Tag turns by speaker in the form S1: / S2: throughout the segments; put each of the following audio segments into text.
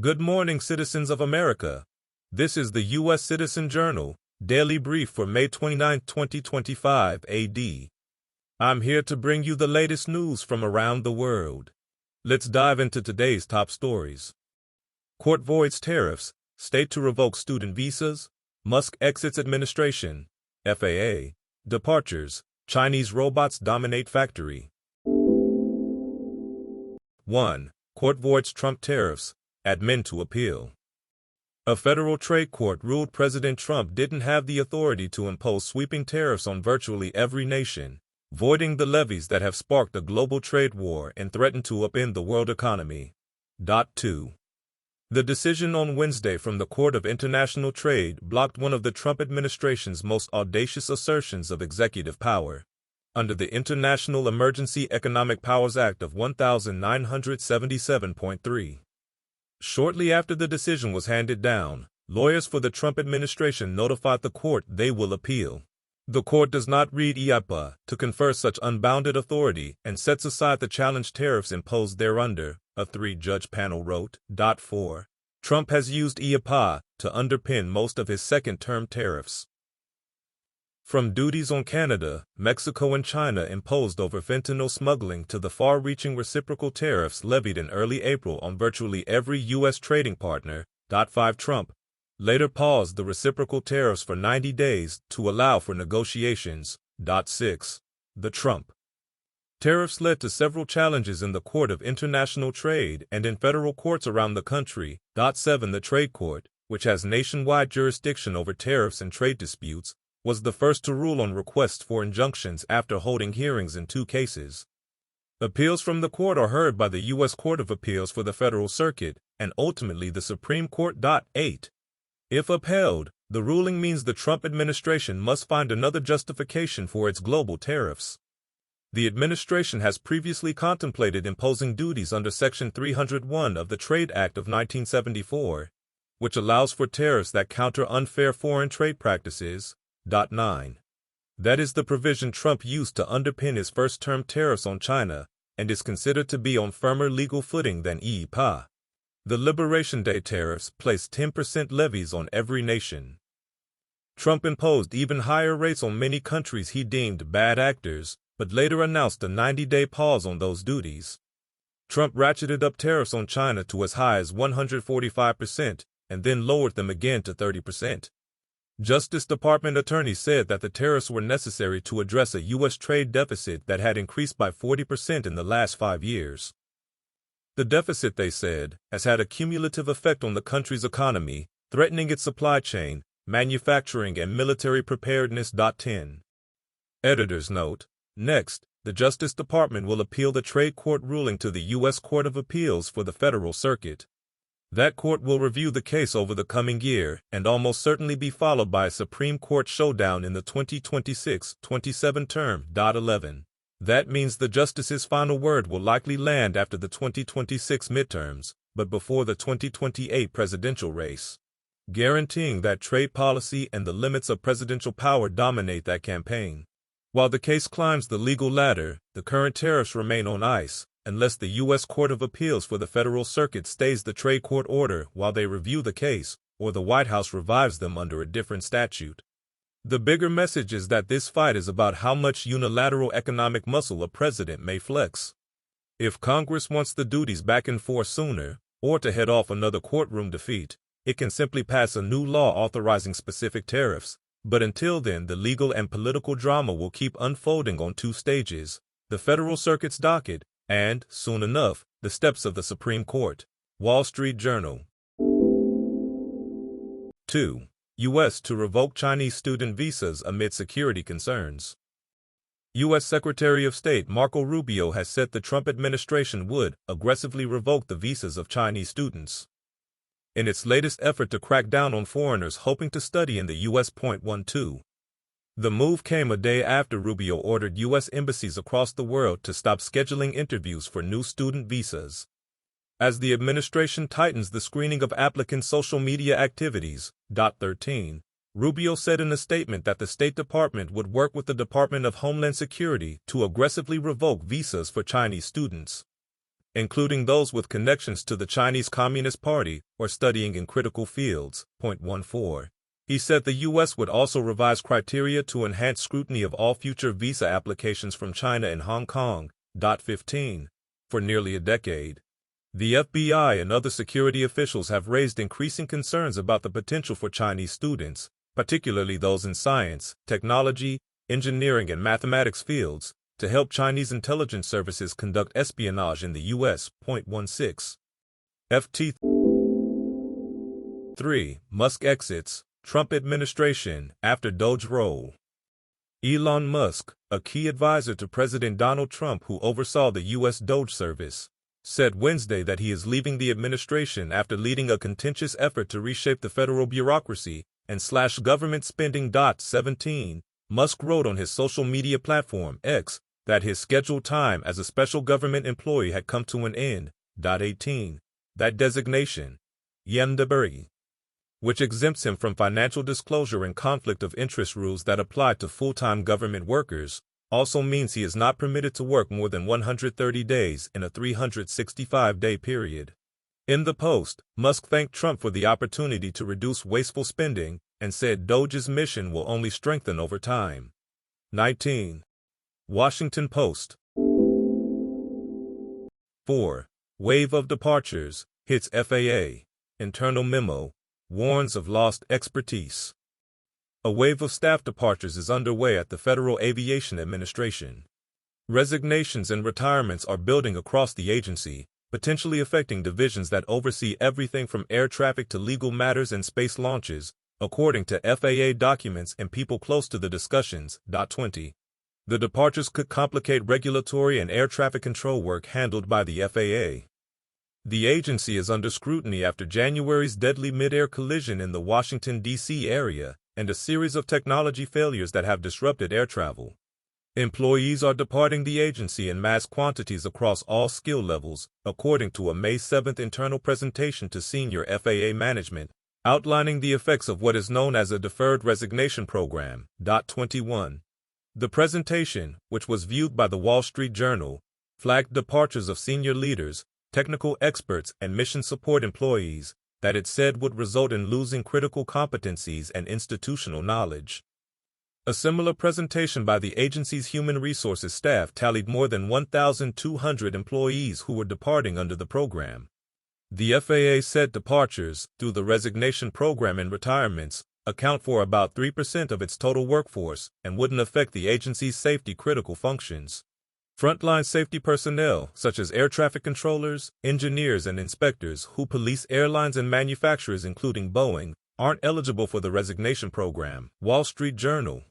S1: Good morning, citizens of America. This is the U.S. Citizen Journal, Daily Brief for May 29, 2025 AD. I'm here to bring you the latest news from around the world. Let's dive into today's top stories. Court voids tariffs, state to revoke student visas, Musk exits administration, FAA, departures, Chinese robots dominate factory. 1. Court voids Trump tariffs, admin to appeal. A federal trade court ruled President Trump didn't have the authority to impose sweeping tariffs on virtually every nation, voiding the levies that have sparked a global trade war and threatened to upend the world economy. 2. The decision on Wednesday from the Court of International Trade blocked one of the Trump administration's most audacious assertions of executive power. Under the International Emergency Economic Powers Act of 1977.3. Shortly after the decision was handed down, lawyers for the Trump administration notified the court they will appeal. The court does not read EIPA to confer such unbounded authority and sets aside the challenged tariffs imposed thereunder, a three-judge panel wrote. 4. Trump has used EIPA to underpin most of his second-term tariffs. From duties on Canada, Mexico and China imposed over fentanyl smuggling to the far-reaching reciprocal tariffs levied in early April on virtually every U.S. trading partner. 5. Trump later paused the reciprocal tariffs for 90 days to allow for negotiations. 6. The Trump tariffs led to several challenges in the Court of International Trade and in federal courts around the country. 7. The Trade Court, which has nationwide jurisdiction over tariffs and trade disputes, was the first to rule on requests for injunctions after holding hearings in 2 cases. Appeals from the court are heard by the U.S. Court of Appeals for the Federal Circuit and ultimately the Supreme Court. 8. If upheld, the ruling means the Trump administration must find another justification for its global tariffs. The administration has previously contemplated imposing duties under Section 301 of the Trade Act of 1974, which allows for tariffs that counter unfair foreign trade practices. 9. That is the provision Trump used to underpin his first-term tariffs on China and is considered to be on firmer legal footing than EIPA. The Liberation Day tariffs placed 10% levies on every nation. Trump imposed even higher rates on many countries he deemed bad actors, but later announced a 90-day pause on those duties. Trump ratcheted up tariffs on China to as high as 145% and then lowered them again to 30%. Justice Department attorneys said that the tariffs were necessary to address a U.S. trade deficit that had increased by 40% in the last 5 years. The deficit, they said, has had a cumulative effect on the country's economy, threatening its supply chain, manufacturing, and military preparedness. 10. Editor's note: Next, the Justice Department will appeal the trade court ruling to the U.S. Court of Appeals for the Federal Circuit. That court will review the case over the coming year and almost certainly be followed by a Supreme Court showdown in the 2026-27 term. 11. That means the justice's final word will likely land after the 2026 midterms, but before the 2028 presidential race, guaranteeing that trade policy and the limits of presidential power dominate that campaign. While the case climbs the legal ladder, the current tariffs remain on ice, unless the U.S. Court of Appeals for the Federal Circuit stays the trade court order while they review the case, or the White House revives them under a different statute. The bigger message is that this fight is about how much unilateral economic muscle a president may flex. If Congress wants the duties back in force sooner, or to head off another courtroom defeat, it can simply pass a new law authorizing specific tariffs, but until then the legal and political drama will keep unfolding on 2 stages, the Federal Circuit's docket, and, soon enough, the steps of the Supreme Court. Wall Street Journal. 2. U.S. to revoke Chinese student visas amid security concerns. U.S. Secretary of State Marco Rubio has said the Trump administration would aggressively revoke the visas of Chinese students in its latest effort to crack down on foreigners hoping to study in the U.S. 12. The move came a day after Rubio ordered U.S. embassies across the world to stop scheduling interviews for new student visas. As the administration tightens the screening of applicants' social media activities. 13. Rubio said in a statement that the State Department would work with the Department of Homeland Security to aggressively revoke visas for Chinese students. including those with connections to the Chinese Communist Party or studying in critical fields. 14. He said the U.S. would also revise criteria to enhance scrutiny of all future visa applications from China and Hong Kong. 15. For nearly a decade, the FBI and other security officials have raised increasing concerns about the potential for Chinese students, particularly those in science, technology, engineering, and mathematics fields, to help Chinese intelligence services conduct espionage in the U.S. 16. FT 3. Musk exits Trump administration after Doge role. Elon Musk, a key advisor to President Donald Trump who oversaw the U.S. Doge service, said Wednesday that he is leaving the administration after leading a contentious effort to reshape the federal bureaucracy and slash government spending. 17. Musk wrote on his social media platform X that his scheduled time as a special government employee had come to an end. 18. That designation, Yandaburi, which exempts him from financial disclosure and conflict of interest rules that apply to full-time government workers, also means he is not permitted to work more than 130 days in a 365-day period. In the post, Musk thanked Trump for the opportunity to reduce wasteful spending and said Doge's mission will only strengthen over time. 19. Washington Post. 4. Wave of departures hits FAA. Internal memo warns of lost expertise. A wave of staff departures is underway at the Federal Aviation Administration. Resignations and retirements are building across the agency, potentially affecting divisions that oversee everything from air traffic to legal matters and space launches, according to FAA documents and people close to the discussions. 20. The departures could complicate regulatory and air traffic control work handled by the FAA. The agency is under scrutiny after January's deadly mid-air collision in the Washington, D.C. area and a series of technology failures that have disrupted air travel. Employees are departing the agency in mass quantities across all skill levels, according to a May 7 internal presentation to senior FAA management, outlining the effects of what is known as a deferred resignation program. 21. The presentation, which was viewed by the Wall Street Journal, flagged departures of senior leaders, technical experts, and mission support employees that it said would result in losing critical competencies and institutional knowledge. A similar presentation by the agency's human resources staff tallied more than 1,200 employees who were departing under the program. The FAA said departures, through the resignation program and retirements, account for about 3% of its total workforce and wouldn't affect the agency's safety-critical functions. Frontline safety personnel, such as air traffic controllers, engineers, and inspectors who police airlines and manufacturers including Boeing, aren't eligible for the resignation program. Wall Street Journal.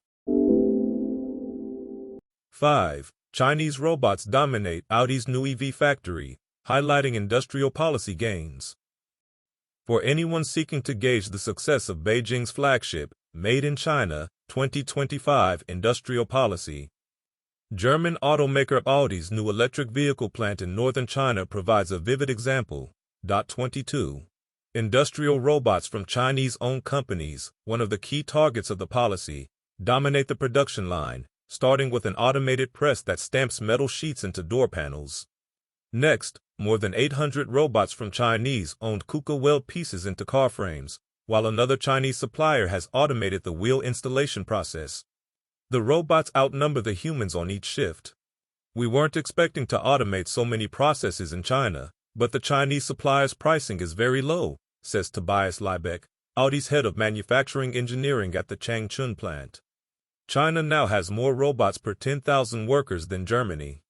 S1: 5. Chinese robots dominate Audi's new EV factory, highlighting industrial policy gains. For anyone seeking to gauge the success of Beijing's flagship, Made in China, 2025 industrial policy, German automaker Audi's new electric vehicle plant in northern China provides a vivid example. 22. Industrial robots from Chinese-owned companies, one of the key targets of the policy, dominate the production line, starting with an automated press that stamps metal sheets into door panels. Next, more than 800 robots from Chinese-owned KUKA weld pieces into car frames, while another Chinese supplier has automated the wheel installation process. The robots outnumber the humans on each shift. We weren't expecting to automate so many processes in China, but the Chinese supplier's pricing is very low, says Tobias Liebeck, Audi's head of manufacturing engineering at the Changchun plant. China now has more robots per 10,000 workers than Germany.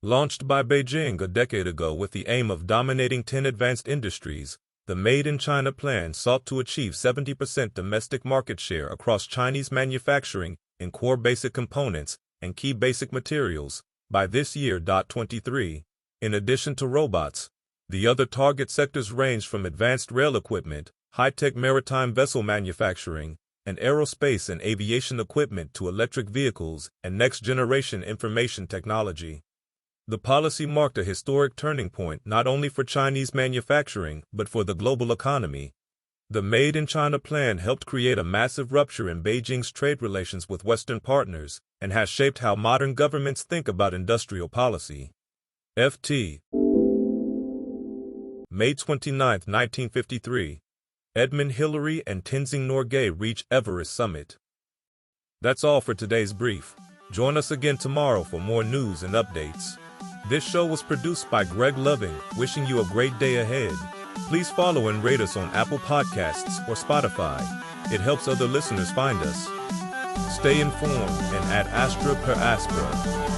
S1: Launched by Beijing a decade ago with the aim of dominating 10 advanced industries, the Made in China plan sought to achieve 70% domestic market share across Chinese manufacturing in core basic components and key basic materials by this year. 23. In addition to robots, the other target sectors range from advanced rail equipment, high-tech maritime vessel manufacturing, and aerospace and aviation equipment to electric vehicles and next-generation information technology. The policy marked a historic turning point not only for Chinese manufacturing but for the global economy. The Made in China plan helped create a massive rupture in Beijing's trade relations with Western partners and has shaped how modern governments think about industrial policy. FT May 29, 1953. Edmund Hillary and Tenzing Norgay reach Everest summit. That's all for today's brief. Join us again tomorrow for more news and updates. This show was produced by Greg Loving, wishing you a great day ahead. Please follow and rate us on Apple Podcasts or Spotify. It helps other listeners find us. Stay informed and ad astra per aspera.